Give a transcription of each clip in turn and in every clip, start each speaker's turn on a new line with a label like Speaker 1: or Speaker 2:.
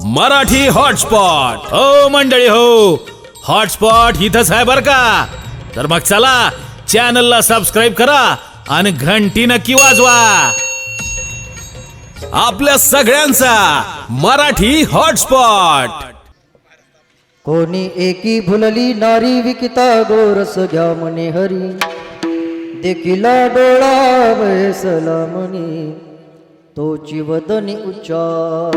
Speaker 1: Marathi hotspot हो मंडळी हो, हॉटस्पॉट इथंच आहे बर का. तर मग चला चॅनलला सबस्क्राईब करा आणि घंटी नक्की वाजवा. आपल्या सगळ्यांचा मराठी हॉटस्पॉट.
Speaker 2: कोणी एकी भुलली नारी विकिता गोरस घ्या म्हणे हरी, देखिला डोळा बसला म्हणे तोची वदनी उच्चार.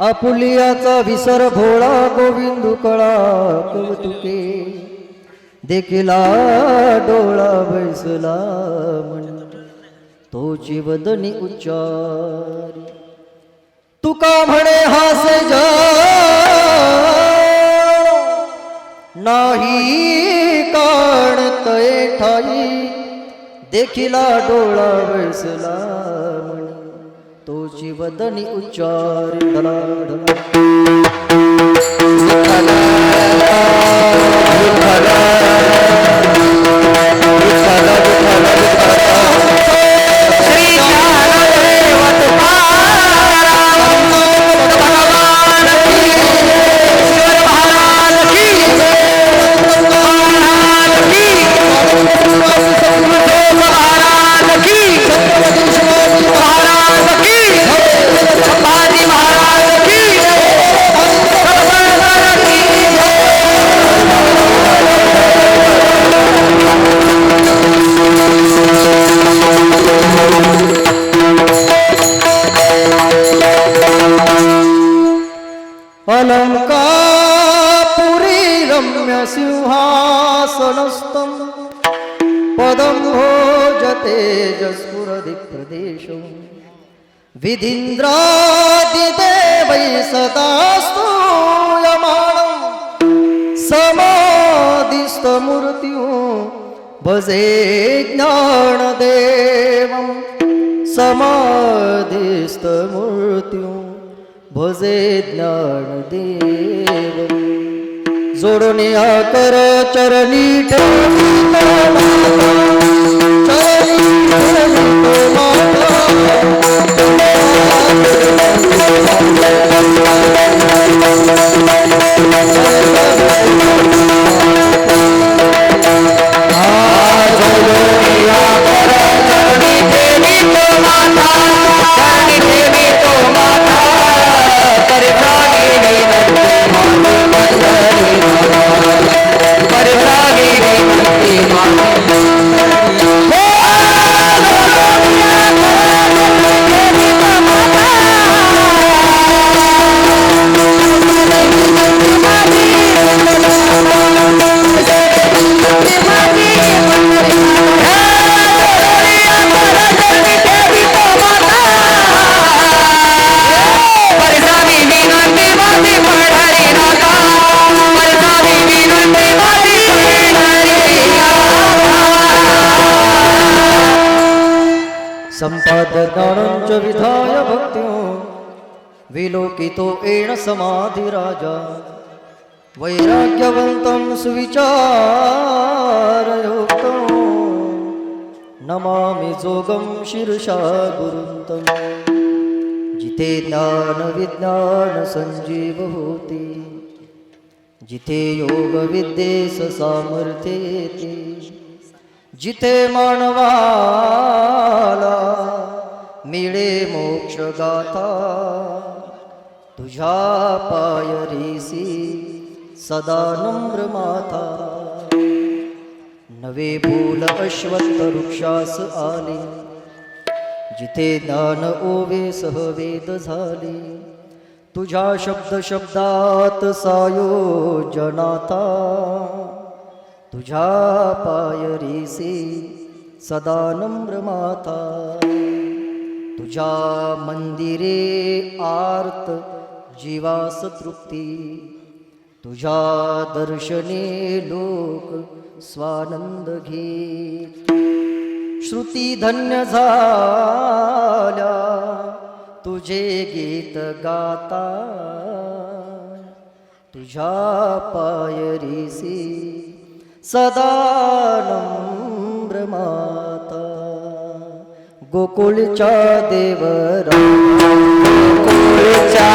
Speaker 2: आपुलियाचा विसर भोळा गोविंदू कळा कौतुके, देखिला डोळा बसला म्हणे तोची वदनी उच्चार. तुका म्हणे हासे जा नाही काढतय ठाई, देखिला डोळा बसला म्हणे तोची वदनी उच्चार. अलंकापुरी रम्य सिंहासनस्थं पदं भोजते जस्फुरदिप्रदेशं. विधीन्द्रादिदेवै सदा स्तूयमानं समाधिस्थमूर्तिं भजे ज्ञानदेवं. समाधिस्थमूर्तिं भजे ज्ञानदेव. जोडून या कर चरणी ठेवितो माता, चरणी ठेवितो माता. संपादनांच विधाय भक्त्यो विलोकितो येण समाधिराजा. वैराग्यवन्तं सुविचारयुक्तं नमामि जोगं शीर्षा गुरुन्तं. जिथे ज्ञान विज्ञान संजीव होती, जिथे योग विद्येस सामर्थ्येते, जिथे मानवाला मिळे मोक्ष गाथा. तुझ्या पायरीसी सदा नम्र माथा. नवे फूल अश्वत्थ वृक्षास आले, जिथे ज्ञान ओवे सहवेद झाले. तुझ्या शब्द शब्दात सायोजनाता, तुझ्या पायरीसी सदा नम्र माता. तुझ्या मंदिरे आर्त जीवास तृप्ती, तुझ्या दर्शने लोक स्वानंद घेत. श्रुती धन्य झाल्या तुझे गीत गाता, तुझ्या पायरीसी सदा नम्र माता. गोकुळच्या देवरा, गोकुळच्या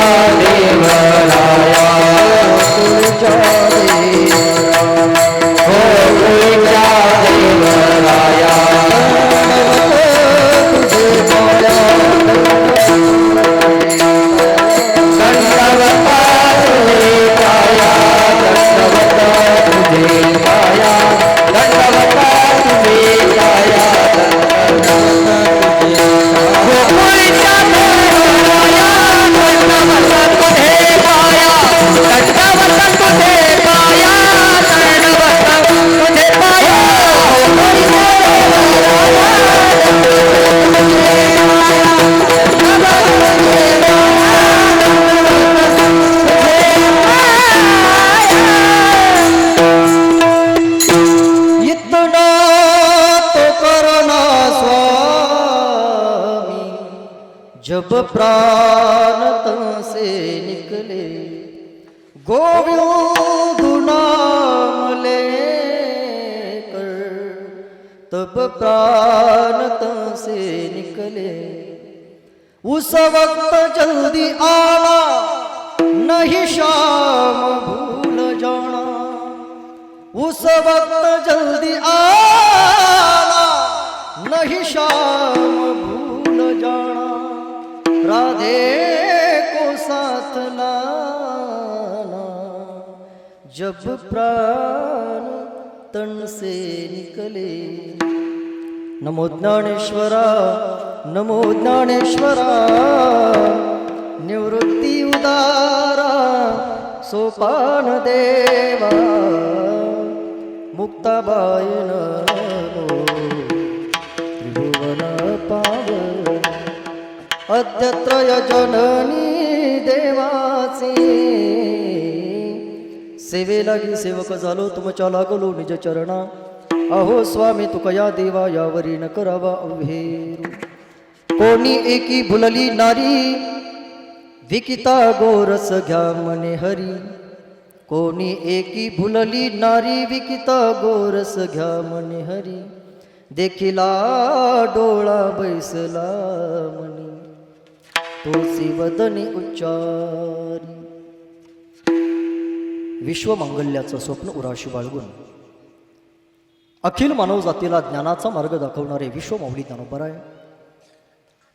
Speaker 2: प्राण तन से निकले गोविंद नाम लेकर, तब प्राण तन से निकले। उस वक्त जल्दी आना नहीं शाम भूल जाना, उस वक्त जल्दी आना नहीं शाम भूल जाना। राधे को साथ लाना जब प्राण तन से निकले। नमो ज्ञानेश्वरा, नमो ज्ञानेश्वरा, निवृत्ती उदारा सोपान देवा। मुक्ताबाई नमो त्रिभुवन पावन, अद्यत्रय जननी देवाची। सेवेलागी सेवक झालो तुमच्या लागलो निज चरणा। अहो स्वामी तुकया देवा यावरी न करावा अवहेरू। कोणी एकी भुलली नारी विकिता गोरस घ्या मने हरी। कोणी एकी भुलली नारी विकिता गोरस घ्या मने हरी। देखिला डोळा बैसला मनी तोसी वदनी उच्चारी। विश्वमंगल्याचं स्वप्न उराशी बाळगून अखिल मानव जातीला ज्ञानाचा मार्ग दाखवणारे विश्वमाऊली ज्ञानोबराय,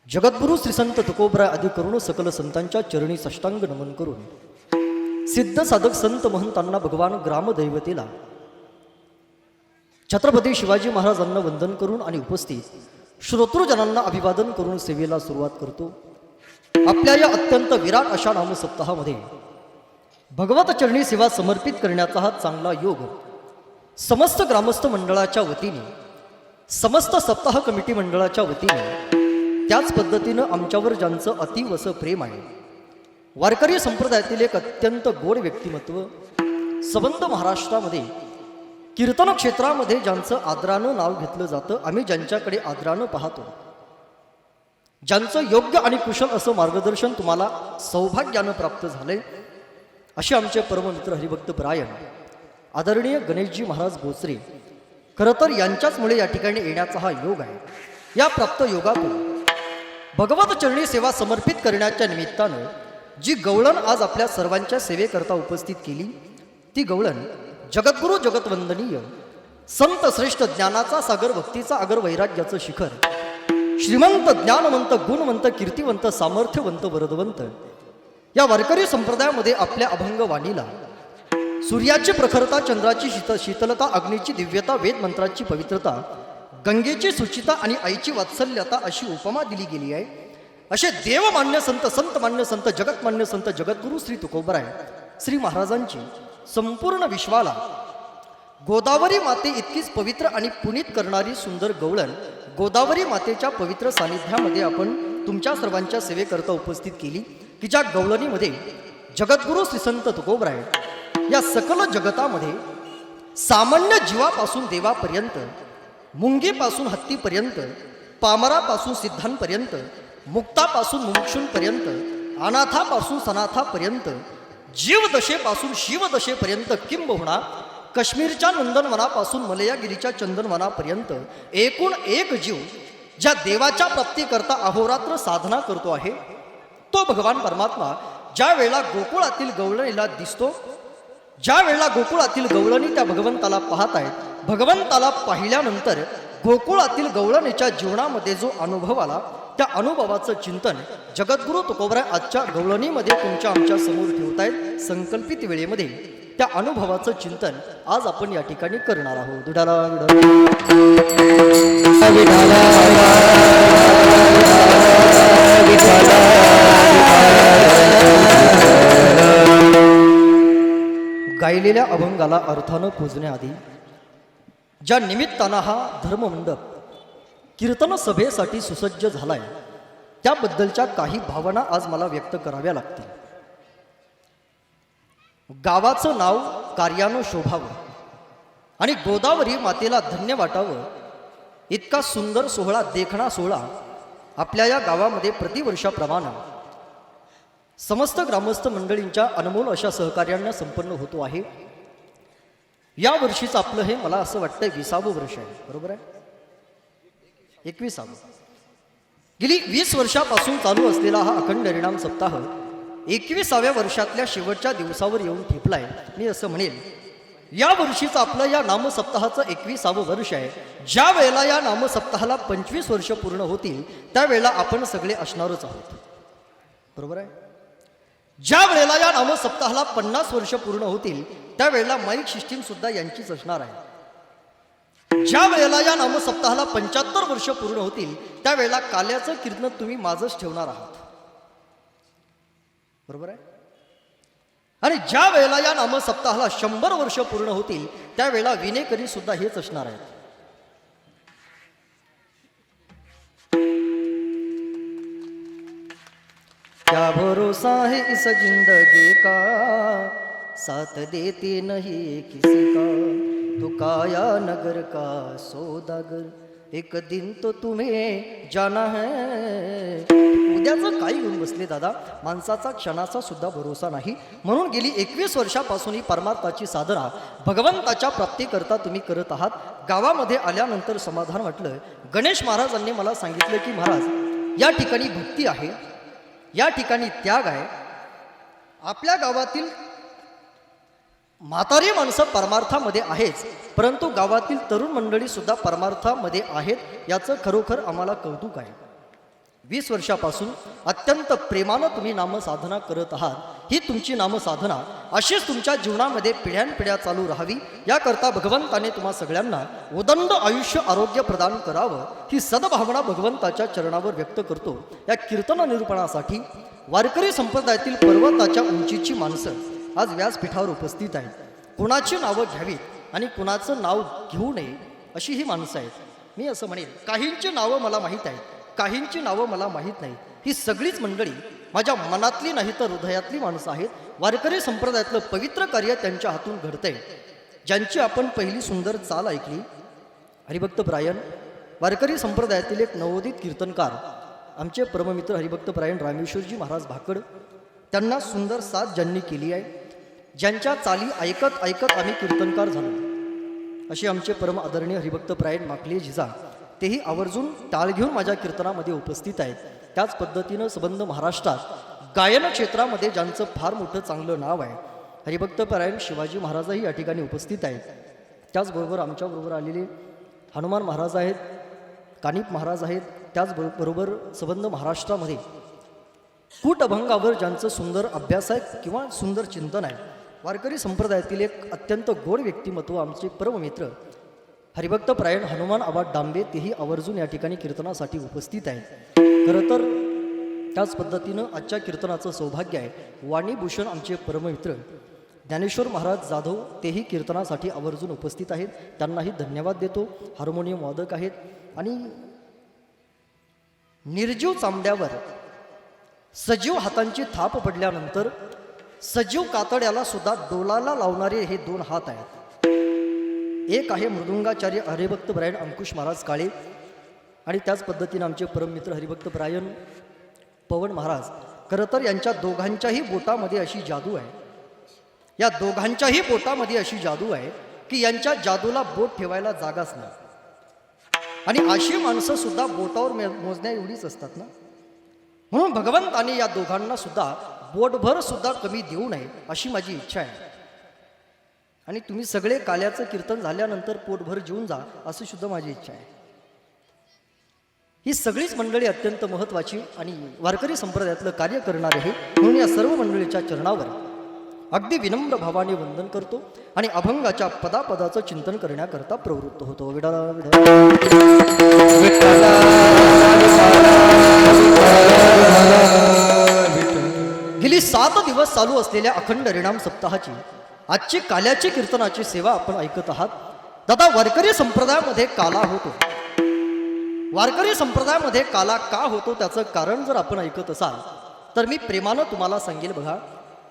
Speaker 2: जगद्गुरु श्री संत तुकोबराय आदी करून सकल संतांच्या चरणी साष्टांग नमन करून सिद्ध साधक संत महंतांना भगवान ग्रामदैवतेला छत्रपती शिवाजी महाराजांना वंदन करून आणि उपस्थित श्रोतृजनांना अभिवादन करून सेवेला सुरुवात करतो। आपल्या या अत्यंत विराट अशा नामसप्ताहामध्ये भगवत चरणी सेवा समर्पित करण्याचा हा चांगला योग समस्त ग्रामस्थ मंडळाच्या वतीने, समस्त सप्ताह कमिटी मंडळाच्या वतीने, त्याच पद्धतीनं आमच्यावर ज्यांचं अतीव असं प्रेम आहे, वारकरी संप्रदायातील एक अत्यंत गोड व्यक्तिमत्व, संबंध महाराष्ट्रामध्ये कीर्तन क्षेत्रामध्ये ज्यांचं आदरानं नाव घेतलं जातं, आम्ही ज्यांच्याकडे आदरानं पाहतो, ज्यांचं योग्य आणि कुशल असं मार्गदर्शन तुम्हाला सौभाग्यानं प्राप्त झालंय, असे आमचे परममित्र हरिभक्त परायण आदरणीय गणेशजी महाराज बोचरे, खरं तर यांच्याचमुळे या ठिकाणी येण्याचा हा योग आहे। या प्राप्त योगातून भगवत चरणी सेवा समर्पित करण्याच्या निमित्तानं जी गवळण आज आपल्या सर्वांच्या सेवेकरता उपस्थित केली, ती गवळण जगद्गुरु जगतवंदनीय संत श्रेष्ठ ज्ञानाचा सागर, भक्तीचा आगर, वैराग्याचं शिखर, श्रीमंत ज्ञानवंत गुणवंत कीर्तिवंत सामर्थ्यवंत वरदवंत या वारकरी संप्रदायामध्ये आपल्या अभंग वाणीला सूर्याची प्रखरता, चंद्राची शीतलता, अग्नीची दिव्यता, वेद मंत्राची पवित्रता, गंगेची सुचिता आणि आईची वात्सल्यता अशी उपमा दिली गेली आहे। असे देवमान्य संत, संतमान्य संत, जगतमान्य संत जगद्गुरु श्री तुकोबराय श्री महाराजांची संपूर्ण विश्वाला गोदावरी माते इतकीच पवित्र आणि पुनीत करणारी सुंदर गवळण गोदावरी मातेच्या पवित्र सानिध्यामध्ये आपण तुमच्या सर्वांच्या सेवेकरता उपस्थित केली, की ज्या गवळणीमध्ये जगद्गुरु श्री संत तुकोबराय या सकल जगतामध्ये सामान्य जीवापासून देवापर्यंत, मुंगीपासून हत्तीपर्यंत, पामरापासून सिद्धांपर्यंत, मुक्तापासून मुमुक्षूंपर्यंत, अनाथापासून सनाथापर्यंत, जीवदशेपासून शिवदशेपर्यंत, किंबहुना काश्मीरच्या नंदनवनापासून मलयागिरीच्या चंदनवनापर्यंत एकूण एक जीव ज्या देवाच्या प्राप्तीकरता अहोरात्र साधना करतो आहे, तो भगवान परमात्मा ज्या वेळेला गोकुळातील गवळणीला दिसतो, ज्या वेळेला गोकुळातील गवळणी त्या भगवंताला पाहत आहेत, भगवंताला पाहिल्यानंतर गोकुळातील गवळणीच्या जीवनामध्ये जो अनुभव आला, त्या अनुभवाचं चिंतन जगद्गुरु तुकोबराय आजच्या गवळणीमध्ये तुमच्या आमच्या समोर ठेवतायत। संकल्पित वेळेमध्ये त्या अनुभवाचं चिंतन आज आपण या ठिकाणी करणार आहोत। गायलेल्या अभंगाला अर्थानं पूजण्याआधी ज्या निमित्तानं हा धर्ममंडप कीर्तन सभेसाठी सुसज्ज झालाय, त्याबद्दलच्या काही भावना आज मला व्यक्त कराव्या लागतील। गावाचं नाव कार्यानं शोभावं आणि गोदावरी मातेला धन्य वाटावं, इतका सुंदर सोहळा, देखणा सोहळा आपल्या या गावामध्ये प्रतिवर्षाप्रमाणे समस्त ग्रामस्थ मंडळींच्या अनमोल अशा सहकार्यानं संपन्न होतो आहे. या वर्षीचं आपलं हे मला असं वाटतं 20वं वर्ष आहे. बरोबर आहे? 21वं. गेली 20 वर्षापासून चालू असलेला हा अखंड हरिनाम सप्ताह 21व्या वर्षातल्या शेवटच्या दिवसावर येऊन ठेपलाय. मी असं म्हणेल, या वर्षीचं आपलं या नामसप्ताहाचं 21वं वर्ष आहे. ज्या वेळेला या नामसप्ताहाला 25 वर्ष पूर्ण होतील त्यावेळेला आपण सगळे असणारच आहोत. बरोबर आहे? ज्या वेळेला या नामसप्ताहाला 50 वर्ष पूर्ण होतील त्यावेळेला माईक सिस्टीम सुद्धा यांचीच असणार आहे. ज्या वेळेला या नामसप्ताहाला 75 वर्ष पूर्ण होतील त्यावेळेला काल्याचं कीर्तन तुम्ही माझंच ठेवणार आहात. बरोबर आहे? आणि ज्या वेळेला या नामसप्ताहाला 100 वर्ष पूर्ण होतील त्यावेळेला विनेकरी सुद्धा हेच असणार आहेत. क्या भरोसा है इस जिंदगी का, साथ देते नहीं किसी का, तो काया नगर का सौदागर, एक दिन तो तुम्हें जाना है. उद्याचं काही घेऊन बसले दादा, माणसाचा क्षणाचा सुद्धा भरोसा नाही. म्हणून गेली 21 वर्षापासून ही परमार्थाची साधना भगवंताच्या प्राप्तीकरता तुम्ही करत आहात. गावामध्ये आल्यानंतर समाधान वाटलं. गणेश महाराजांनी मला सांगितलं की महाराज, या ठिकाणी भक्ती आहे, या ठिकाणी त्याग आहे. आपल्या गावातील म्हातारी माणसं परमार्थामध्ये आहेच, परंतु गावातील तरुण मंडळी सुद्धा परमार्थामध्ये आहेत. याचं खरोखर आम्हाला कौतुक आहे. 20 वर्षापासून अत्यंत प्रेमानं तुम्ही नामसाधना करत आहात. ही तुमची नामसाधना अशीच तुमच्या जीवनामध्ये पिढ्यानपिढ्या चालू राहावी याकरता भगवंताने तुम्हा सगळ्यांना उदंड आयुष्य आरोग्य प्रदान करावं ही सद्भावना भगवंताच्या चरणावर व्यक्त करतो. या कीर्तन निरूपणासाठी वारकरी संप्रदायातील पर्वताच्या उंचीची माणसं आज व्यासपीठावर उपस्थित आहेत. कुणाची नावं घ्यावीत आणि कुणाचं नाव घेऊ नये अशी ही माणसं आहेत. मी असं म्हणेन, काहींची नावं मला माहीत आहेत, काहींची नावं मला माहीत नाही. ही सगळीच मंडळी माझ्या मनातली नाही तर हृदयातली माणसं आहेत. वारकरी संप्रदायातलं पवित्र कार्य त्यांच्या हातून घडतंय. ज्यांची आपण पहिली सुंदर चाल ऐकली, हरिभक्त परायण वारकरी संप्रदायातील एक नवोदित कीर्तनकार आमचे परममित्र हरिभक्त परायण रामेश्वरजी महाराज भाकड, त्यांना सुंदर साथ ज्यांनी केली आहे, ज्यांच्या चाली ऐकत ऐकत आम्ही कीर्तनकार झालो, असे आमचे परम आदरणीय हरिभक्त परायण माकले जिजा, तेही आवर्जून टाळ घेऊन माझ्या कीर्तनामध्ये उपस्थित आहेत. त्याच पद्धतीनं संबंध महाराष्ट्रात गायन क्षेत्रामध्ये ज्यांचं फार मोठं चांगलं नाव आहे, हरिभक्त परायण शिवाजी महाराजही या ठिकाणी उपस्थित आहेत. त्याचबरोबर आमच्याबरोबर आलेले हनुमान महाराज आहेत, कानिप महाराज आहेत. त्याचबरोबर संबंध महाराष्ट्रामध्ये कूट अभंगावर ज्यांचं सुंदर अभ्यास आहे किंवा सुंदर चिंतन आहे, वारकरी संप्रदायातील एक अत्यंत गोड व्यक्तिमत्व आमचे परममित्र हरिभक्त परायण हनुमान आबा डांबे, तेही आवर्जून या ठिकाणी कीर्तनासाठी उपस्थित आहेत. खरं तर त्याच पद्धतीनं आजच्या कीर्तनाचं सौभाग्य आहे. वाणीभूषण आमचे परममित्र ज्ञानेश्वर महाराज जाधव, तेही कीर्तनासाठी आवर्जून उपस्थित आहेत. त्यांनाही धन्यवाद देतो. हार्मोनियम वादक आहेत. आणि निर्जीव चांबड्यावर सजीव हातांची थाप पडल्यानंतर सजीव कातड्याला सुद्धा डोलाला लावणारे हे 2 हात आहेत. एक आहे मृदुंगाचार्य हरिभक्त परायण अंकुश महाराज काळे, आणि त्याच पद्धतीने आमचे परममित्र हरिभक्त परायण पवन महाराज. खरं तर यांच्या दोघांच्याही बोटामध्ये अशी जादू आहे, या दोघांच्याही बोटामध्ये अशी जादू आहे की यांच्या जादूला बोट ठेवायला जागाच नाही. आणि अशी माणसं सुद्धा बोटावर मोजण्या एवढीच असतात ना. म्हणून भगवंताने या दोघांना सुद्धा बोटभर सुद्धा कमी देऊ नये अशी माझी इच्छा आहे. आणि तुम्ही सगळे काल्याचं कीर्तन झाल्यानंतर पोटभर जेवून जा अशी सुद्धा माझी इच्छा आहे. ही सगळीच मंडळी अत्यंत महत्त्वाची आणि वारकरी संप्रदायातलं कार्य करणारे आहे. म्हणून या सर्व मंडळीच्या चरणावर अगदी विनम्र भावाने वंदन करतो आणि अभंगाच्या पदापदाचं चिंतन करण्याकरता प्रवृत्त होतो. गेली 7 दिवस चालू असलेल्या अखंड हरिनाम सप्ताहाची आजची काल्याची कीर्तनाची सेवा आपण ऐकत आहात. दादा, वारकरी संप्रदायामध्ये काला होतो. वारकरी संप्रदायामध्ये काला का होतो त्याचं कारण जर आपण ऐकत असाल तर मी प्रेमानं तुम्हाला सांगेल. बघा,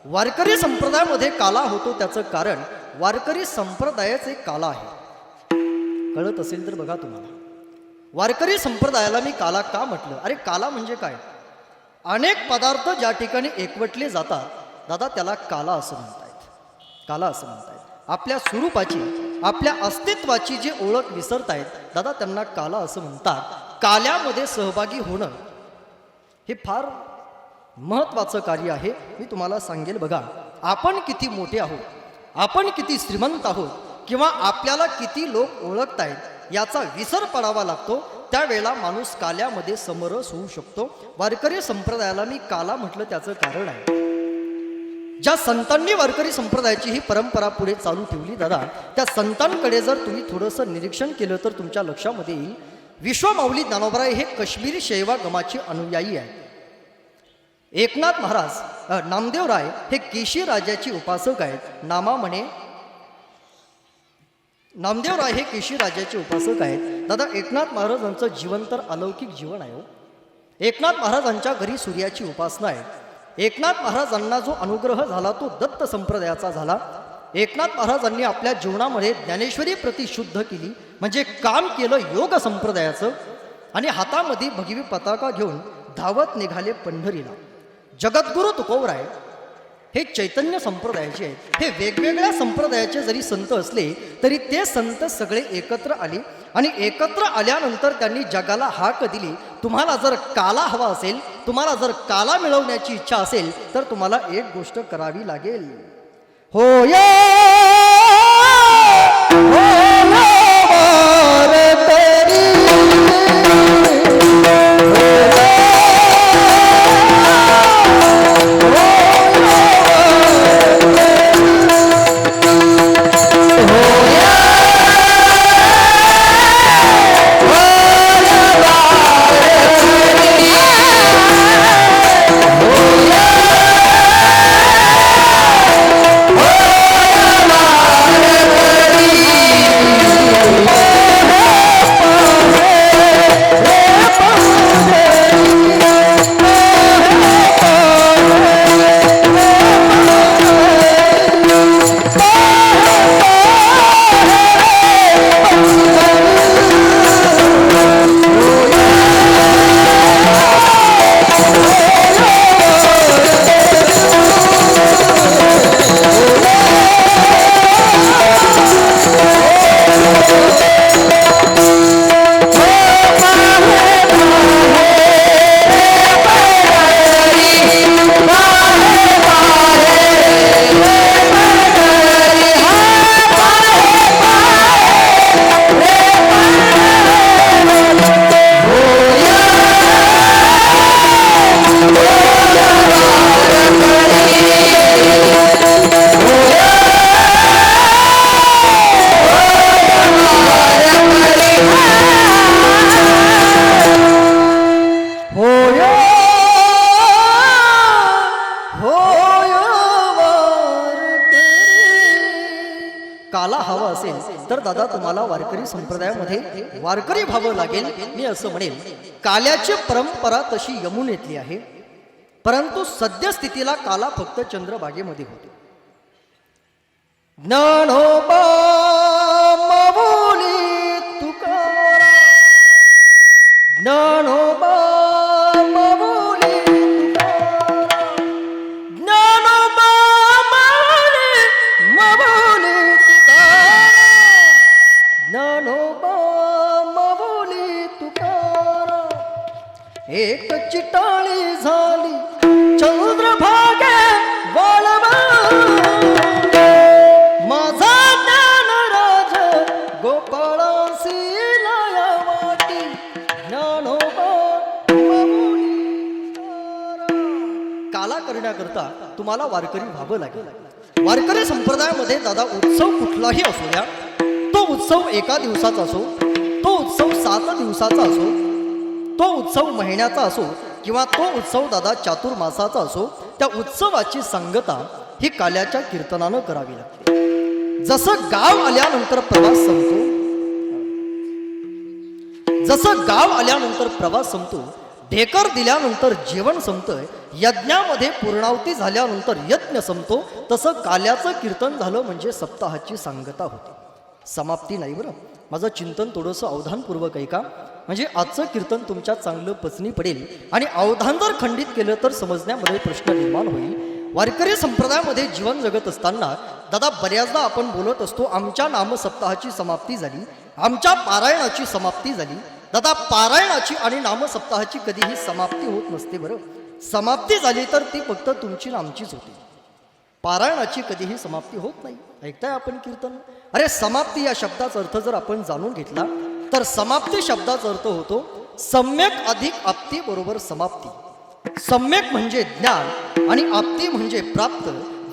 Speaker 2: वारकरी संप्रदायामध्ये काला होतो त्याचं कारण वारकरी संप्रदायाचे काला आहे. कळत असेल तर बघा तुम्हाला. वारकरी संप्रदायाला मी काला का म्हटलं? अरे काला म्हणजे काय? अनेक पदार्थ ज्या ठिकाणी एकवटले जातात दादा त्याला काला असं म्हणतायत. काला असं म्हणतायत. आपल्या स्वरूपाची आपल्या अस्तित्वाची जी ओळख विसरतायत दादा त्यांना काला असं म्हणतात. काल्यामध्ये सहभागी होणं हे फार महत्त्वाचं कार्य आहे. मी तुम्हाला सांगेल बघा, आपण किती मोठे आहोत, आपण किती श्रीमंत आहोत किंवा आपल्याला किती लोक ओळखतायत याचा विसर पडावा लागतो. त्यावेळेला माणूस काल्यामध्ये समरस होऊ शकतो. वारकरी संप्रदायाला मी काला म्हटलं त्याचं कारण आहे, ज्या संतांनी वारकरी संप्रदायाची ही परंपरा पुढे चालू ठेवली दादा, त्या संतांकडे जर तुम्ही थोडंसं निरीक्षण केलं तर तुमच्या लक्षामध्ये येईल, विश्वमाऊली ज्ञानोबराय हे काश्मीरी शैवागमाचे अनुयायी आहे. एकनाथ महाराज नामदेवराय हे केशी राजाची उपासक आहेत. नामदेवराय हे केशी राजाचे उपासक आहेत. दादा एकनाथ महाराजांचं जीवन तर अलौकिक जीवन आहे. एकनाथ महाराजांच्या घरी सूर्याची उपासना आहे. एकनाथ महाराजांना जो अनुग्रह झाला तो दत्त संप्रदायाचा झाला. एकनाथ महाराजांनी आपल्या जीवनामध्ये ज्ञानेश्वरी प्रतिशुद्ध केली, म्हणजे काम केलं योग संप्रदायाचं, आणि हातामध्ये भगवी पताका घेऊन धावत निघाले पंढरीला. जगद्गुरु तुकोबराय हे चैतन्य संप्रदायाचे आहेत. हे वेगवेगळ्या संप्रदायाचे जरी संत असले तरी ते संत सगळे एकत्र आले आणि एकत्र आल्यानंतर त्यांनी जगाला हाक दिली, तुम्हाला जर काला हवा असेल, तुम्हाला जर काला मिळवण्याची इच्छा असेल तर तुम्हाला एक गोष्ट करावी लागेल. होय काला हवा असेल तर दादा तुम्हाला वारकरी संप्रदायामध्ये वारकरी व्हावं लागेल. मी असं म्हणेन, काल्याची परंपरा तशी यमुनेतली आहे, परंतु सद्यस्थितीला काला फक्त चंद्रभागेमध्ये होतो. ज्ञानोबा माऊली तुकाराम, ज्ञानोबा माऊली तुकाराम, ज्ञानोबा माऊली तुकाराम, ज्ञानोबा माऊली तुकाराम. एक चिटाळी झाली चंद्रभागे वळवा, माझा ज्ञानराज गोपाळासी लया वाटी, ज्ञानोबा माऊली तुकाराम. काला करण्याकरता तुम्हाला वारकरी व्हावं लागेल. वारकरी संप्रदायामध्ये दादा उत्सव कुठलाही असू द्या, तो उत्सव एका दिवसाचा असो, तो उत्सव 7 दिवसाचा असो, तो उत्सव महिन्याचा असो किंवा तो उत्सव दादा चातुर्मासाचा असो, त्या उत्सवाची सांगता ही काल्याच्या कीर्तनानं करावी लागते. जसं गाव आल्यानंतर प्रवास संपतो, जसं गाव आल्यानंतर प्रवास संपतो, ढेकर दिल्यानंतर जेवण संपतं, यज्ञामध्ये पूर्णावती झाल्यानंतर यज्ञ संपतो, तसं काल्याचं कीर्तन झालं म्हणजे सप्ताहाची सांगता होते. समाप्ती नाही बरं. माझं चिंतन थोडंसं अवधानपूर्वक ऐका. म्हणजे आजचं कीर्तन तुमच्या चांगलं पचनी पडेल आणि अवधान जर खंडित केलं तर समजण्यामध्ये प्रश्न निर्माण होईल. वारकरी संप्रदायामध्ये जीवन जगत असताना दादा बऱ्याचदा आपण बोलत असतो आमच्या नामसप्ताहाची समाप्ती झाली, आमच्या पारायणाची समाप्ती झाली. दादा पारायणाची आणि नामसप्ताहाची कधीही समाप्ती होत नसते. बरं, समाप्ती झाली तर ती फक्त तुमची आणि आमचीच होती. पारायणाची कधीही समाप्ती होत नाही. ऐकताय आपण कीर्तन? अरे समाप्ती या शब्दाचा अर्थ जर आपण जाणून घेतला तर समाप्ती शब्दाचा अर्थ होतो सम्यक अधिक आप्ती बरोबर समाप्ती. सम्यक म्हणजे ज्ञान आणि आप्ती म्हणजे प्राप्त.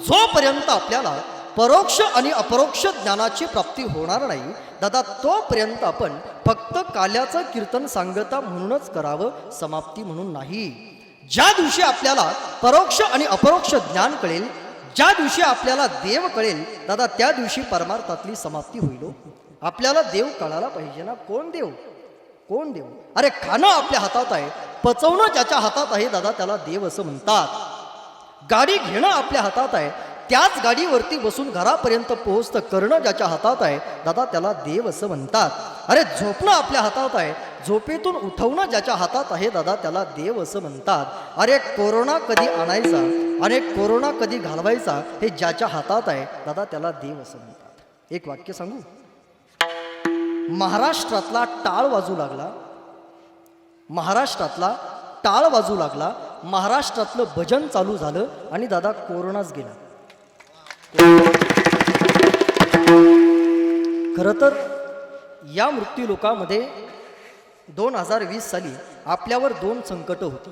Speaker 2: जोपर्यंत आपल्याला परोक्ष आणि अपरोक्ष ज्ञानाची प्राप्ती होणार नाही दादा तोपर्यंत आपण फक्त काल्याचं कीर्तन सांगता म्हणूनच करावं, समाप्ती म्हणून नाही. ज्या दिवशी आपल्याला परोक्ष आणि अपरोक्ष ज्ञान कळेल, ज्या दिवशी आपल्याला देव कळेल दादा त्या दिवशी परमार्थातली समाप्ती होईल. आपल्याला देव कळायला पाहिजे ना. कोण देव? कोण देव? अरे खाणं आपल्या हातात आहे, पचवणं ज्याच्या हातात आहे दादा त्याला देव असं म्हणतात. गाडी घेणं आपल्या हातात आहे, त्याच गाडीवरती बसून घरापर्यंत पोहोचतं करणं ज्याच्या हातात आहे दादा त्याला देव असं म्हणतात. अरे झोपणं आपल्या हातात आहे, झोपेतून उठवणं ज्याच्या हातात आहे दादा त्याला देव असं म्हणतात. अरे कोरोना कधी आणायचा आणि कोरोना कधी घालवायचा हे ज्याच्या हातात आहे दादा त्याला देव असं म्हणतात. एक वाक्य सांगू, महाराष्ट्रातला टाळ वाजू लागला, महाराष्ट्रातला टाळ वाजू लागला, महाराष्ट्रातलं भजन चालू झालं आणि दादा कोरोनाच गेला. खरं तर या मृत्यू लोकामध्ये 2020 साली आपल्यावर 2 संकट होती.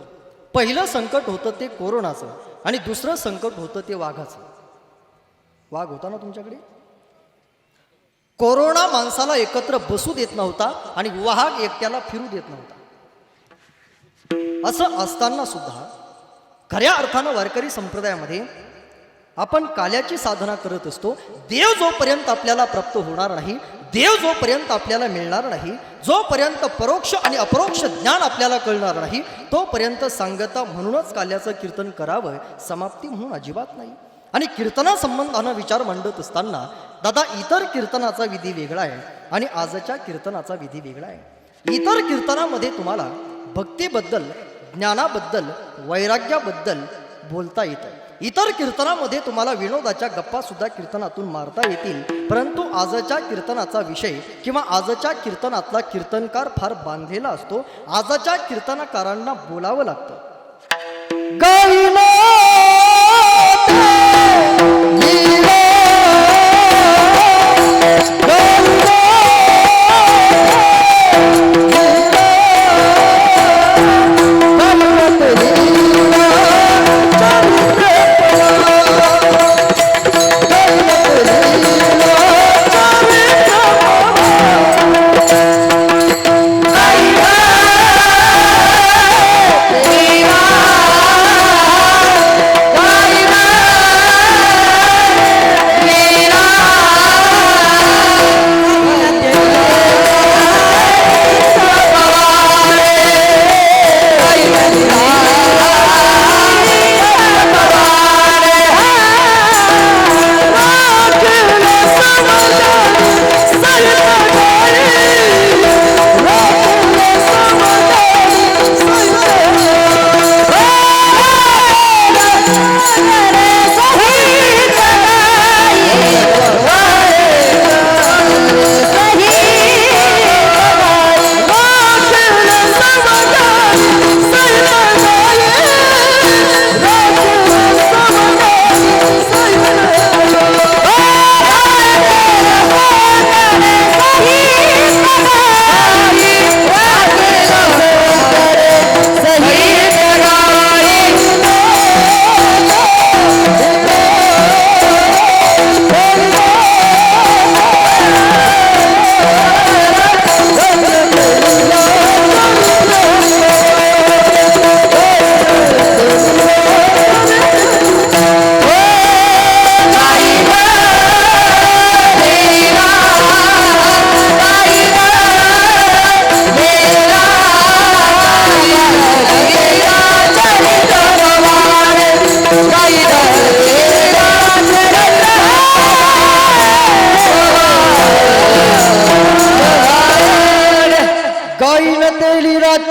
Speaker 2: पहिलं संकट होतं ते कोरोनाचं आणि दुसरं संकट होतं ते वाघाचं. वाघ होता ना तुमच्याकडे? कोरोना माणसाला एकत्र बसू देत नव्हता आणि वाघ एकट्याला फिरू देत नव्हता. असं असताना सुद्धा खऱ्या अर्थानं वारकरी संप्रदायामध्ये आपण काल्याची साधना करत असतो. देव जोपर्यंत आपल्याला प्राप्त होणार नाही, देव जोपर्यंत आपल्याला मिळणार नाही, जोपर्यंत परोक्ष आणि अपरोक्ष ज्ञान आपल्याला कळणार नाही तोपर्यंत सांगता म्हणूनच काल्याचं कीर्तन करावं, समाप्ती म्हणून अजिबात नाही. आणि कीर्तनासंबंधानं विचार मांडत असताना दादा इतर कीर्तनाचा विधी वेगळा आहे आणि आजच्या कीर्तनाचा विधी वेगळा आहे. इतर कीर्तनामध्ये तुम्हाला भक्तीबद्दल, ज्ञानाबद्दल, वैराग्याबद्दल बोलता येतं. इतर कीर्तनामध्ये तुम्हाला विनोदाच्या गप्पा सुद्धा कीर्तनातून मारता येतील. परंतु आजच्या कीर्तनाचा विषय किंवा आजच्या कीर्तनातला कीर्तनकार फार बांधलेला असतो. आजच्या कीर्तनकारांना बोलावं लागतं.
Speaker 3: Hey!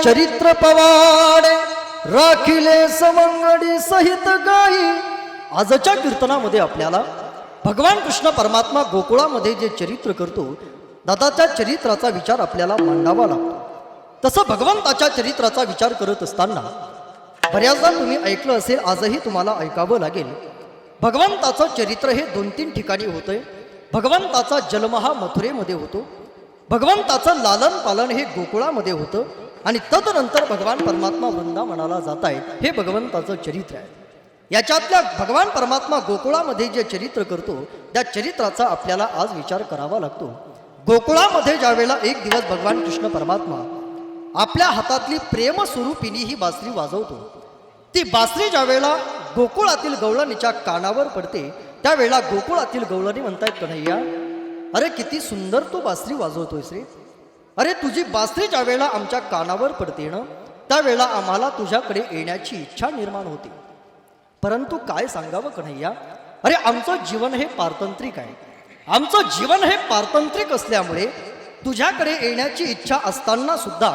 Speaker 2: चरित्र पवाडे राखिले सवंगडी सहित गाई. आजच्या कीर्तनामध्ये आपल्याला भगवान कृष्ण परमात्मा गोकुळामध्ये जे चरित्र करतो, दादाच्या चरित्राचा विचार आपल्याला मांडावा लागतो. तसं भगवंताच्या चरित्राचा विचार करत असताना बऱ्याचदा तुम्ही ऐकलं असेल, आजही तुम्हाला ऐकावं लागेल. भगवंताचं चरित्र हे 2-3 ठिकाणी होतंय. भगवंताचा जन्म हा मथुरेमध्ये होतो, भगवंताचं लालन पालन हे गोकुळामध्ये होतं, आणि तदनंतर भगवान परमात्मा वृंदावनाला जात आहेत. हे भगवंताचं चरित्र आहे. याच्यातल्या भगवान परमात्मा गोकुळामध्ये जे चरित्र करतो, त्या चरित्राचा आपल्याला आज विचार करावा लागतो. गोकुळामध्ये ज्यावेळेला एक दिवस भगवान कृष्ण परमात्मा आपल्या हातातली प्रेम स्वरूपिणी ही बासरी वाजवतो, ती बासरी ज्यावेळेला गोकुळातील गवळणीच्या कानावर पडते, त्यावेळेला गोकुळातील गवळणी म्हणतायत, कन्हैया अरे किती सुंदर तू बासरी वाजवतोयस रे. अरे तुझी बासरी ज्यावेळेला आमच्या कानावर पडते ना, त्यावेळेला आम्हाला तुझ्याकडे येण्याची इच्छा निर्माण होते. परंतु काय सांगावं कन्हैया, अरे आमचं जीवन हे पारतंत्रिक आहे. आमचं जीवन हे पारतंत्रिक असल्यामुळे तुझ्याकडे येण्याची इच्छा असताना सुद्धा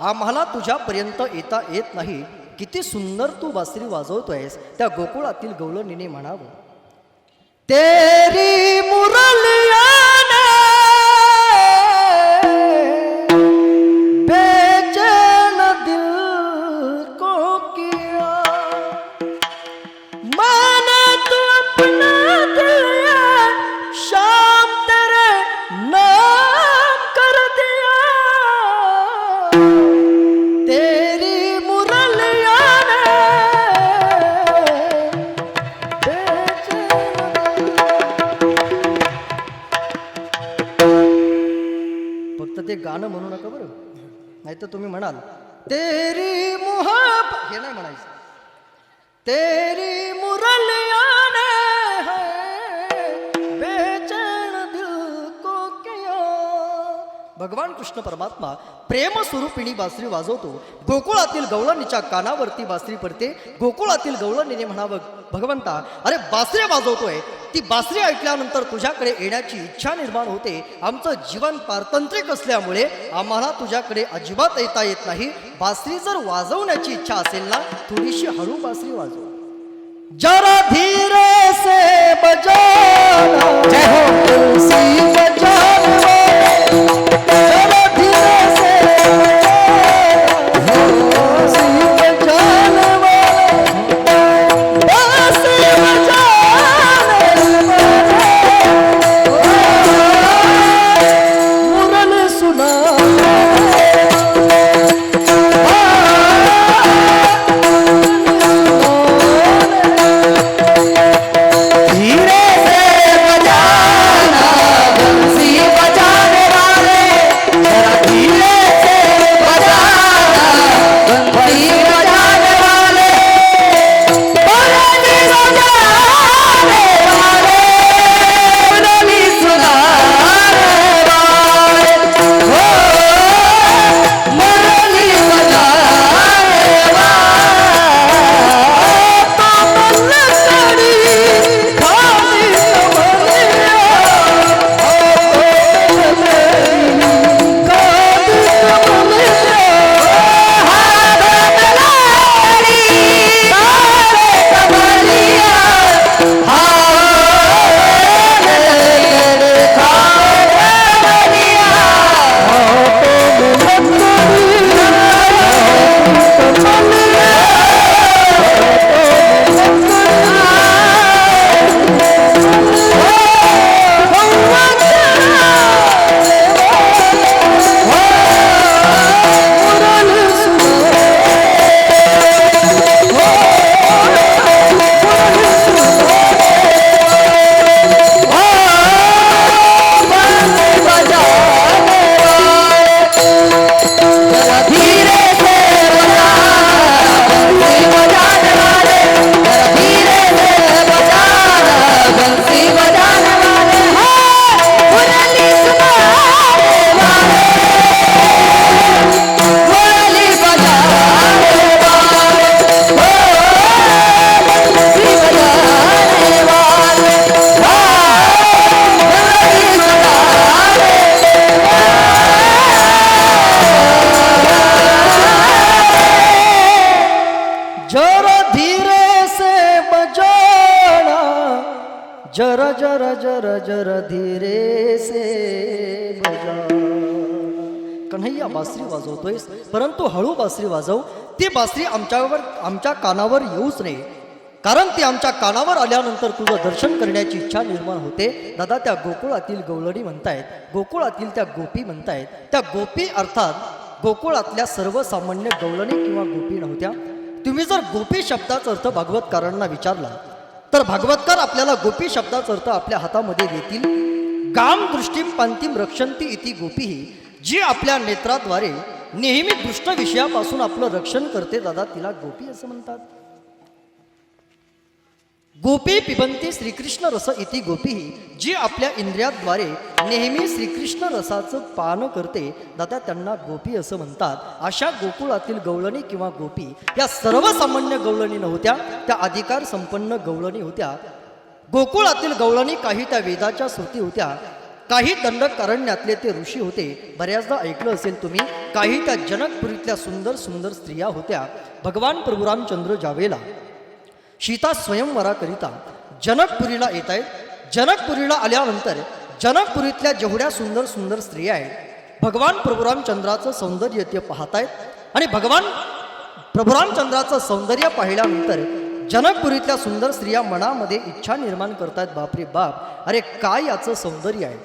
Speaker 2: आम्हाला तुझ्यापर्यंत येता येत नाही. किती सुंदर तू बासरी वाजवतोयस. त्या गोकुळातील गवळणीने म्हणावं, तेरी मुरलिया ने बेचैन दिल को किया, मैंने तो अपना दिया शाम तेरे नाम कर दिया. तेरी मुरलिया ने फक्त ते गाणं म्हणू नका बरं, नाही तर तुम्ही म्हणाल तेरी मोहब्बत, हे नाही म्हणायचं. तेरी मुरलिया ने है बेचैन दिल को किया. भगवान कृष्ण परमात्मा प्रेम स्वरूपिणी बासरी वाजवतो. गोकुळातील गवळणीच्या कानावरती बासरी पडते. गोकुळातील गवळणीने म्हणावं, भगवंता अरे बासरी वाजवतोय, ती बासरी ऐकल्यानंतर तुझ्याकडे येण्याची इच्छा निर्माण होते. आमचं जीवन पारतंत्रिक असल्यामुळे आम्हाला तुझ्याकडे अजिबात येता येत नाही. बासरी जर वाजवण्याची इच्छा असेल ना, थोडीशी हळू बासरी वाजव, जरा धीरे से बजाना, जय हो तुलसी बजाना, जरा धीरे से धीरे से बजाना जरा जरा जरा जरा धीरे से बजा. कन्हैया बासरी वाजवतोय, परंतु हळू बासरी वाजव. ती बासरी आमच्या कानावर येऊच नये, कारण ती आमच्या कानावर आल्यानंतर तुझं दर्शन करण्याची इच्छा निर्माण होते. दादा, त्या गोकुळातील गवळणी म्हणतायत, गोकुळातील त्या गोपी म्हणतायत. त्या गोपी अर्थात गोकुळातल्या सर्वसामान्य गवळणी किंवा गोपी नव्हत्या. तुम्ही जर गोपी शब्दाचा अर्थ भागवतकारांना विचारला तर भागवतकार आपल्याला गोपी शब्दाचा अर्थ आपल्या हातामध्ये देतील. गाम दृष्टीम पांतिम रक्षंती इति गोपी, जी आपल्या नेत्राद्वारे नेहमी दुष्ट विषयापासून आपलं रक्षण करते. दादा, तिला गोपी असं म्हणतात. गोपी पिबंती श्रीकृष्ण रस इति गोपी, जी आपल्या इंद्रियाद्वारे नेहमी श्रीकृष्ण रसाचं पान करते. दादा, त्यांना गोपी असं म्हणतात. अशा गोकुळातील गवळणी किंवा गोपी या सर्वसामान्य गवळणी नव्हत्या, त्या अधिकार संपन्न गवळणी होत्या. गोकुळातील गवळणी काही त्या वेदाच्या श्रुती होत्या, काही दंडकारण्यातले ते ऋषी होते. बऱ्याचदा ऐकलं असेल तुम्ही, काही त्या जनकपुरीतल्या सुंदर सुंदर स्त्रिया होत्या. भगवान प्रभू रामचंद्र ज्यावेळेला सीता स्वयंवराकरिता जनकपुरीला येत आहेत, जनकपुरीला आल्यानंतर जनकपुरीतल्या जेवढ्या सुंदर सुंदर स्त्रिया आहेत, भगवान प्रभू रामचंद्राचं सौंदर्य ते पाहतायत. आणि भगवान प्रभू रामचंद्राचं सौंदर्य पाहिल्यानंतर जनकपुरीतल्या सुंदर स्त्रिया मनामध्ये इच्छा निर्माण करतायत. बापरे बाप, अरे काय याचं सौंदर्य आहे.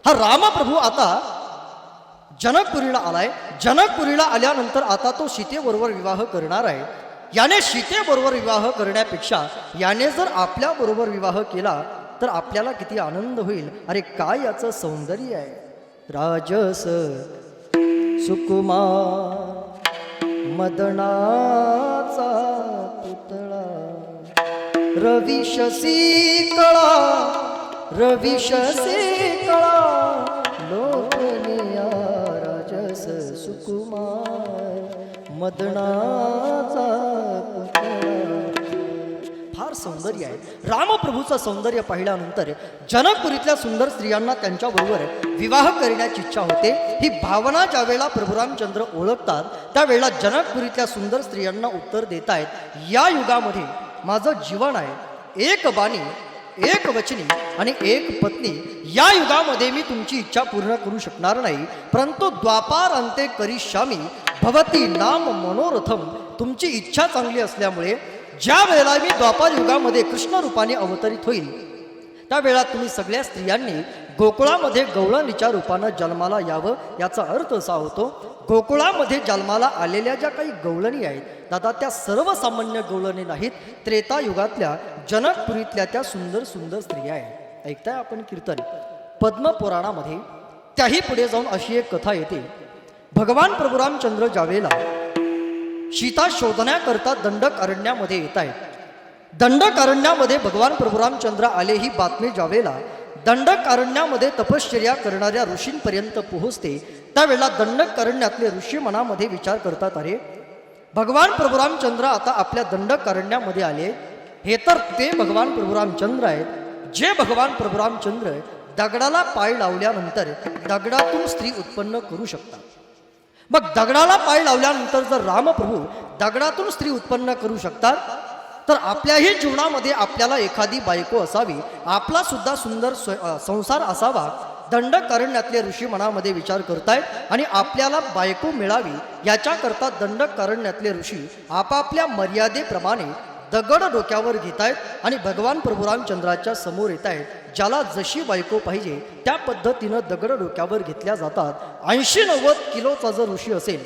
Speaker 2: हा रामप्रभू आता जनकपुरीला आलाय. जनकपुरीला आल्यानंतर आता तो सीतेबरोबर विवाह करणार आहे. याने सीतेबरोबर विवाह करण्यापेक्षा याने जर आपल्या बरोबर विवाह केला तर आपल्याला किती आनंद होईल. अरे काय याचं सौंदर्य आहे. राजस सुकुमार मदनाचा पुतळा, रविशसी कळा, रविशसी कळा लोकनिया. राजस सुकुमार मदनाचा फार सौंदर्य आहे. रामप्रभूचं सौंदर्य पाहिल्यानंतर जनकपुरीतल्या सुंदर स्त्रियांना त्यांच्याबरोबर विवाह करण्याची इच्छा होते. ही भावना ज्यावेळेला प्रभू रामचंद्र ओळखतात त्यावेळेला जनकपुरीतल्या सुंदर स्त्रियांना उत्तर देत आहेत, या युगामध्ये माझं जीवन आहे, एक बाणी, एक वचनी आणि एक पत्नी. या युगामध्ये मी तुमची इच्छा पूर्ण करू शकणार नाही, परंतु द्वापार अंते करिष्यामी भवती नाम मनोरथम. तुमची इच्छा चांगली असल्यामुळे ज्या वेळेला मी द्वापार युगामध्ये कृष्ण रूपाने अवतरित होईल त्यावेळेला तुम्ही सगळ्या स्त्रियांनी गोकुळामध्ये गवळणीच्या रूपानं जन्माला यावं. याचा अर्थ असा होतो, गोकुळामध्ये जन्माला आलेल्या ज्या काही गवळणी आहेत दादा, त्या सर्वसामान्य गवळणी नाहीत, त्रेतायुगातल्या जनकपुरीतल्या त्या सुंदर सुंदर स्त्रिया आहेत. ऐकताय आपण कीर्तन पद्मपुराणामध्ये. त्याही पुढे जाऊन अशी एक कथा येते. भगवान प्रभू रामचंद्र ज्यावेळेला सीता शोधण्याकरता दंडकारण्यामध्ये येत आहेत, दंडकारण्यामध्ये भगवान प्रभू रामचंद्र आले ही बातमी ज्यावेळेला दंडकारण्यामध्ये तपश्चर्या करणाऱ्या ऋषींपर्यंत पोहोचते त्यावेळेला दंडकारण्यातले ऋषी मनामध्ये विचार करतात, अरे भगवान प्रभू रामचंद्र आता आपल्या दंडकारण्यामध्ये आले, हे तर ते भगवान प्रभू रामचंद्र आहेत जे भगवान प्रभू रामचंद्र दगडाला पाय लावल्यानंतर दगडातून स्त्री उत्पन्न करू शकतात. मग दगडाला पाय लावल्यानंतर जर रामप्रभू दगडातून स्त्री उत्पन्न करू शकतात तर आपल्याही जीवनामध्ये आपल्याला एखादी बायको असावी, आपला सुद्धा सुंदर संसार असावा. दंडकारण्यातले ऋषी मनामध्ये विचार करतायत आणि आपल्याला बायको मिळावी याच्याकरता दंडकारण्यातले ऋषी आपापल्या मर्यादेप्रमाणे दगड डोक्यावर घेत आहेत आणि भगवान प्रभू रामचंद्राच्या समोर येत आहेत. ज्याला जशी बायको पाहिजे त्या पद्धतीनं दगड डोक्यावर घेतल्या जातात. 80-90 किलोचा जर ऋषी असेल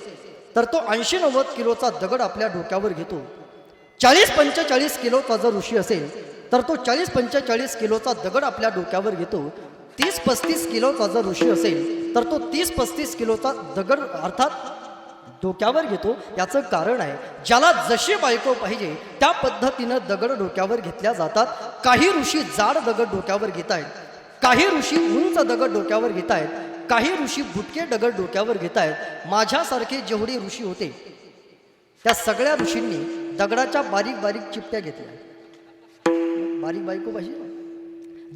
Speaker 2: तर तो 80-90 किलोचा दगड आपल्या डोक्यावर घेतो. 40-45 किलोचा जर ऋषी असेल तर तो 40-45 किलोचा दगड आपल्या डोक्यावर घेतो. 30-35 किलोचा जर ऋषी असेल तर तो 30-35 किलोचा दगड अर्थात डोक्यावर घेतो. याचं कारण आहे, ज्याला जशी बायको पाहिजे त्या पद्धतीनं दगड डोक्यावर घेतल्या जातात. काही ऋषी जाड दगड डोक्यावर घेत आहेत, काही ऋषी उंच दगड डोक्यावर घेत आहेत, काही ऋषी बुटके दगड डोक्यावर घेत आहेत. माझ्यासारखे जेवढे ऋषी होते त्या सगळ्या ऋषींनी दगडाच्या बारीक बारीक चिपट्या घेतल्या. बारीक बायको पाहिजे,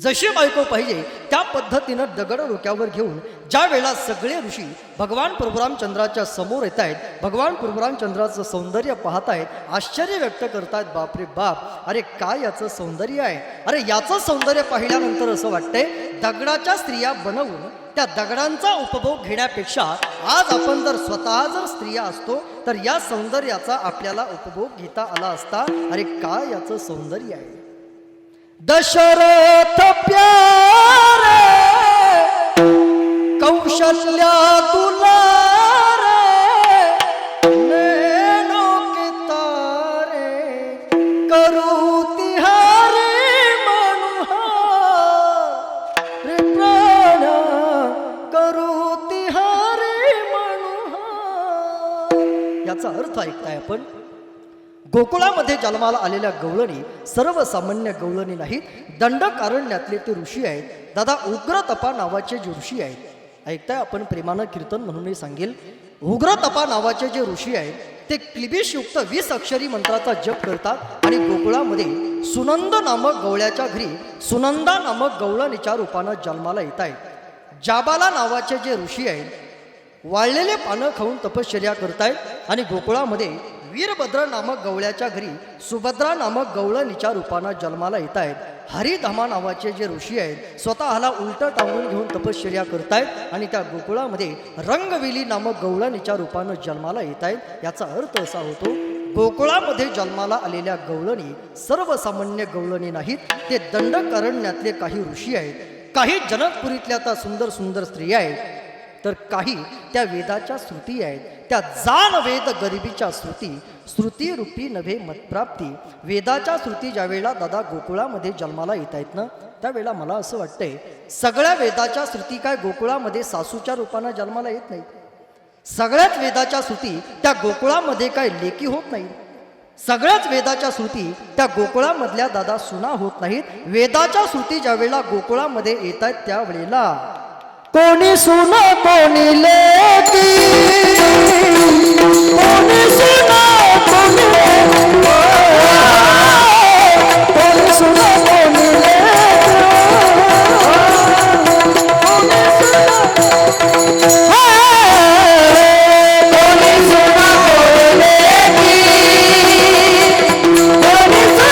Speaker 2: जशी बायको पाहिजे त्या पद्धतीनं दगड डोक्यावर घेऊन ज्या वेळेला सगळे ऋषी भगवान प्रभुरामचंद्राच्या समोर येत आहेत, भगवान प्रभुरामचंद्राचं सौंदर्य पाहतायत, आश्चर्य व्यक्त करतायत, बापरे बाप, अरे काय याचं सौंदर्य आहे, अरे याचं सौंदर्य पाहिल्यानंतर असं वाटतंय दगडाच्या स्त्रिया बनवून त्या दगडांचा उपभोग घेण्यापेक्षा आज आपण जर स्वतः जर स्त्रिया असतो तर या सौंदर्याचा आपल्याला उपभोग घेता आला असता. अरे काय याचं सौंदर्य आहे. दशरथ प्यारे कौशल्या दुलारे नैनो के तारे करू तिहारे मनुहार रे प्राण करू तिहारे मनुहार. याचा अर्थ ऐकताय आपण. गोकुळामध्ये जन्माला आलेल्या गवळणी सर्वसामान्य गवळणी नाहीत, दंडकारण्यातले ते ऋषी आहेत. दादा उग्रतपा नावाचे जे ऋषी आहेत, ऐकताय आपण, प्रेमानं कीर्तन म्हणूनही सांगेल. उग्रतपा नावाचे जे ऋषी आहेत ते क्लिबिशयुक्त 20 अक्षरी मंत्राचा जप करतात आणि गोकुळामध्ये सुनंद नामक गवळ्याच्या घरी सुनंदा नामक गवळणीच्या रूपानं जन्माला येत आहेत. जाबाला नावाचे जे ऋषी आहेत वाळलेले पानं खाऊन तपश्चर्या करतायत आणि गोकुळामध्ये वीरभद्र नामक गवळ्याच्या घरी सुभद्रा नामक गवळणीच्या रूपानं जन्माला येत आहेत. हरिधामा नावाचे जे ऋषी आहेत स्वतःला उलटं टांगून घेऊन तपश्चर्या करतायत आणि त्या गोकुळामध्ये रंगवेली नामक गवळणीच्या रूपानं जन्माला येत आहेत. याचा अर्थ असा होतो गोकुळामध्ये जन्माला आलेल्या गवळणी सर्वसामान्य गवळणी नाहीत, ते दंडकारण्यातले काही ऋषी आहेत. काही जनकपुरीतल्या त्या सुंदर सुंदर स्त्रिया आहेत, तर काही त्या वेदाच्या श्रुती आहेत. त्या जाण वेद गरिबीच्या श्रुती, श्रुती रूपी नव्हे मतप्राप्ती. वेदाच्या श्रुती ज्या वेळेला दादा गोकुळामध्ये जन्माला येत आहेत ना, त्यावेळेला मला असं वाटतंय सगळ्या वेदाच्या श्रुती काय गोकुळामध्ये सासूच्या रूपानं जन्माला येत नाही. सगळ्याच वेदाच्या श्रुती त्या गोकुळामध्ये काय लेकी होत नाही. सगळ्याच वेदाच्या श्रुती त्या गोकुळामधल्या दादा सुना होत नाहीत. वेदाच्या श्रुती ज्या वेळेला गोकुळामध्ये येत आहेत त्यावेळेला कोणी सुना कोणी लेकी, कोणी सुना कोणी कोणी सुना कोणी लेकी, कोणी सुना कोणी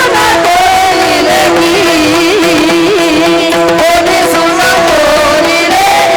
Speaker 2: सुना कोणी लेकी, कोणी सुना कोणी लेकी,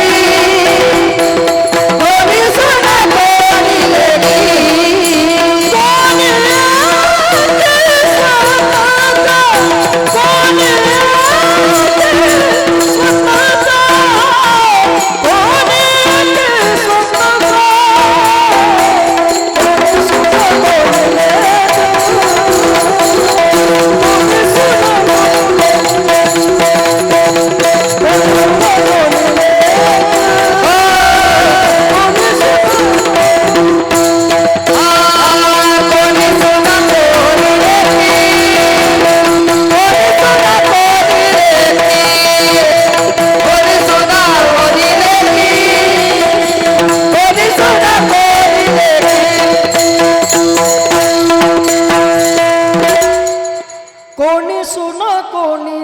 Speaker 2: कोणी सुना कोणी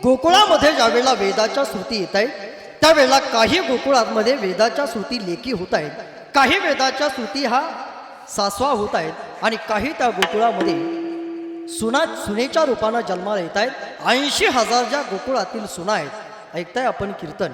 Speaker 2: गोकुळामध्ये ज्यावेळेला वेदाच्या श्रुती येत आहेत त्यावेळेला काही गोकुळांमध्ये वेदाच्या श्रुती लेकी होत आहेत, काही वेदाच्या श्रुती हा सासवा होत आहेत आणि काही त्या गोकुळामध्ये सुनेच्या रूपानं जन्माला येत आहेत. 80,000 ज्या गोकुळातील सुना आहेत, ऐकताय आपण कीर्तन,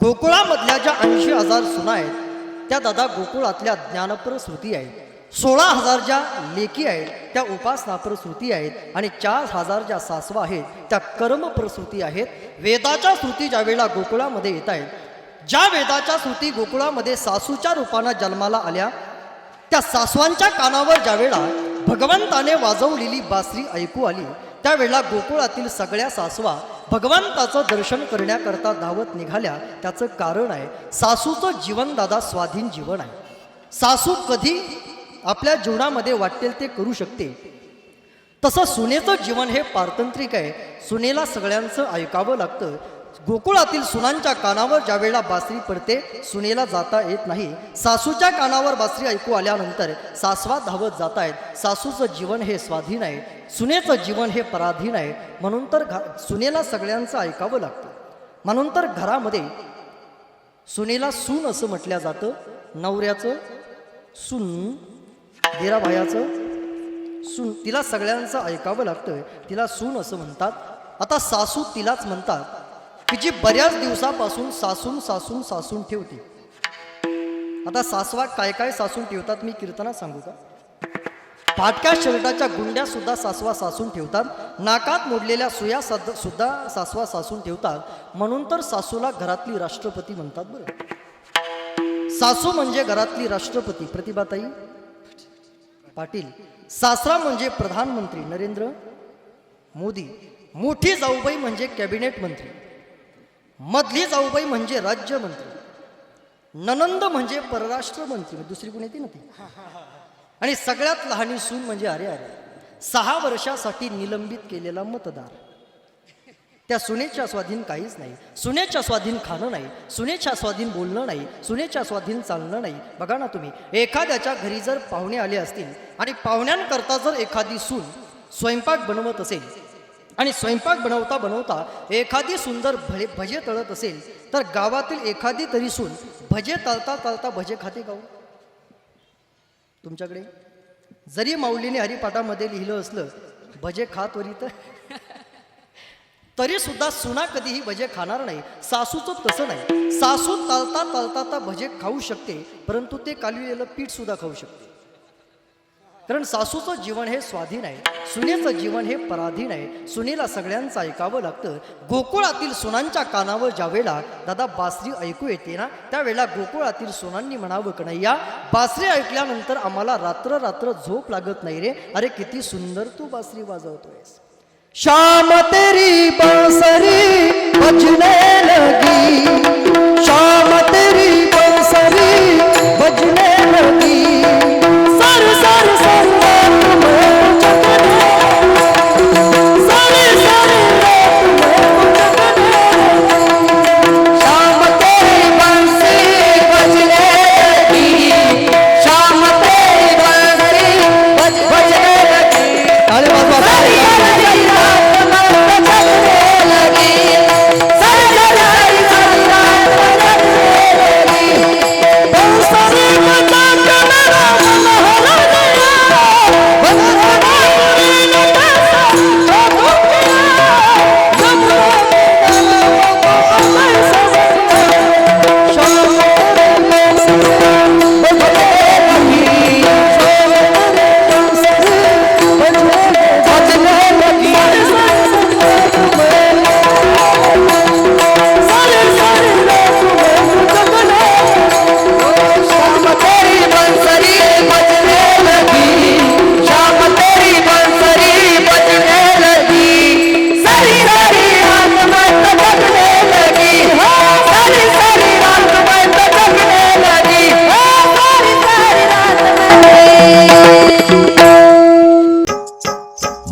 Speaker 2: गोकुळामधल्या ज्या 80,000 सुना आहेत त्या दादा गोकुळातल्या ज्ञानपर श्रुती आहेत. 16,000 ज्या लेकी आहेत त्या उपासनापर श्रुती आहेत आणि 4,000 ज्या सासवा आहेत त्या कर्मप्रसूती आहेत. वेदाच्या श्रुती ज्या वेळेला गोकुळामध्ये येत आहेत, ज्या वेदाच्या श्रुती गोकुळामध्ये सासूच्या रूपानं जन्माला आल्या, त्या सासवांच्या कानावर ज्या वेळेला भगवंताने वाजवलेली बासरी ऐकू आली त्यावेळेला गोकुळातील सगळ्या सासवा भगवंताचं दर्शन करण्याकरता धावत निघाल्या. त्याचं कारण आहे सासूचं जीवन दादा स्वाधीन जीवन आहे. सासू कधी आपल्या जीवनामध्ये वाटेल ते करू शकते, तसं सुनेचं जीवन हे पारतंत्रिक आहे. सुनेला सगळ्यांचं ऐकावं लागतं. गोकुळातील सुनांच्या कानावर ज्या वेळेला बासरी पडते सुनेला जाता येत नाही. सासूच्या कानावर बासरी ऐकू आल्यानंतर सासवा धावत जातायत. सासूचं जीवन हे स्वाधीन आहे, सुनेचं जीवन हे पराधीन आहे. म्हणून तर सुनेला सगळ्यांचं ऐकावं लागतं. म्हणून तर घरामध्ये सुनेला सून असं म्हटलं जातं. नवऱ्याचं सून, दिराभायाचं सून, तिला सगळ्यांचं ऐकावं लागतं, तिला सून असं म्हणतात. आता सासू तिलाच म्हणतात की जी बऱ्याच दिवसापासून सासून ठेवते. आता सासवा काय काय सासून ठेवतात मी कीर्तनात सांगू का? फाटक्या शर्टाच्या गुंड्या सुद्धा सासवा सासून ठेवतात. नाकात मोडलेल्या सुया सुद्धा सासवा सासून ठेवतात. म्हणून तर सासूला घरातली राष्ट्रपती म्हणतात. बरं, सासू म्हणजे घरातली राष्ट्रपती प्रतिभाताई पाटील. सासरा म्हणजे प्रधानमंत्री नरेंद्र मोदी. मोठी जाऊबाई म्हणजे कॅबिनेट मंत्री. मधली जाऊबाई म्हणजे राज्यमंत्री. ननंद म्हणजे परराष्ट्र मंत्री, दुसरी कोणी येते ना ती. आणि सगळ्यात लहानी सून म्हणजे अरे 6 वर्षासाठी निलंबित केलेला मतदार. त्या सुनेच्या स्वाधीन काहीच नाही. सुनेच्या स्वाधीन खाणं नाही, सुनेच्या स्वाधीन बोलणं नाही, सुनेच्या स्वाधीन चालणं नाही. बघा ना तुम्ही, एखाद्याच्या घरी जर पाहुणे आले असतील आणि पाहुण्यांकरता जर एखादी सून स्वयंपाक बनवत असेल आणि स्वयंपाक बनवता बनवता एखादी सुंदर भजे तळत असेल तर गावातील एखादी तरी सून भजे तळता तळता भजे खाते का? तुमच्याकडे जरी माऊलीने हरिपाठामध्ये लिहिलं असलं भजे खात वरी तरी सुद्धा सुना कधीही भजे खाणार नाही. सासूचं तसं नाही. सासू तळता तळता भजे खाऊ शकते, परंतु ते कालविलेलं पीठ सुद्धा खाऊ शकते. कारण सासूचं जीवन हे स्वाधीन आहे, सुनेचं जीवन हे पराधीन आहे. सुनेला सगळ्यांचं ऐकावं लागतं. गोकुळातील सुनांच्या कानावर ज्या वेळेला दादा बासरी ऐकू येते ना, त्यावेळेला गोकुळातील सुनांनी म्हणावं कन्हैया, बासरी ऐकल्यानंतर आम्हाला रात्र रात्र झोप लागत नाही रे. अरे किती सुंदर तू बासरी वाजवतोयस. शाम तेरी बांसुरी बजने लगी, शाम तेरी बांसुरी बजने लगी, सर सर सर रात में जगने लगी, सर सर रात में जगने लगी, शाम तेरी बांसुरी बजने लगी, शाम तेरी बांसुरी बजने लगी. ताली बजाओ.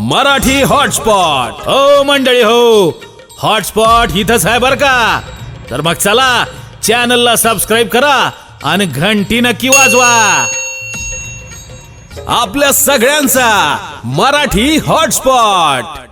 Speaker 1: मराठी हॉटस्पॉट. हो मंडळी हो, हॉटस्पॉट इथंच आहे बर का. तर मग चला चॅनलला सबस्क्राईब करा आणि घंटी नक्की वाजवा. आपल्या सगळ्यांचा मराठी हॉटस्पॉट.